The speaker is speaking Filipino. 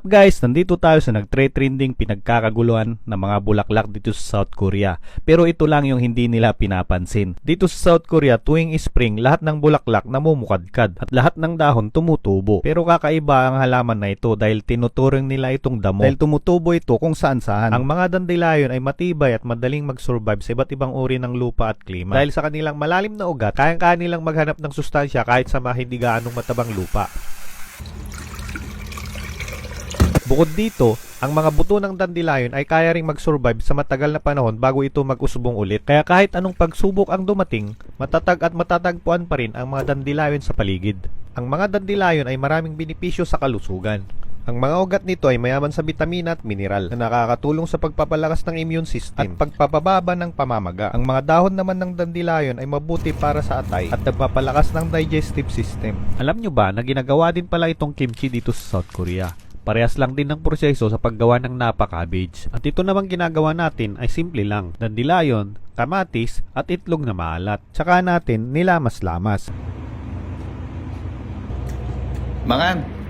up guys? Nandito tayo sa nagtre-trending pinagkakaguluhan ng mga bulaklak dito sa South Korea. Pero ito lang yung hindi nila pinapansin. Dito sa South Korea tuwing spring lahat ng bulaklak namumukadkad at lahat ng dahon tumutubo. Pero kakaiba ang halaman na ito dahil tinuturing nila itong damo. Dahil tumutubo ito kung saan-saan. Ang mga dandelion ay matibay at madaling mag-survive sa iba't ibang uri ng lupa at klima. Dahil sa kanilang malalim na ugat, kayang-kaya nilang maghanap ng sustansya kahit sa mga hindi gaanong matabang lupa. Bukod dito, ang mga buto ng dandelion ay kaya ring mag-survive sa matagal na panahon bago ito mag-usbong ulit. Kaya kahit anong pagsubok ang dumating, matatag at matatagpuan pa rin ang mga dandelion sa paligid. Ang mga dandelion ay maraming benepisyo sa kalusugan. Ang mga ugat nito ay mayaman sa bitamina at mineral na nakakatulong sa pagpapalakas ng immune system at pagpapababa ng pamamaga. Ang mga dahon naman ng dandelion ay mabuti para sa atay at nagpapalakas ng digestive system. Alam nyo ba na ginagawa din pala itong kimchi dito sa South Korea? Parehas lang din ng proseso sa paggawa ng napa cabbage. At ito namang ginagawa natin ay simple lang. Dandelion, kamatis at itlog na maalat. Tsaka natin nilamas-lamas. Mangan!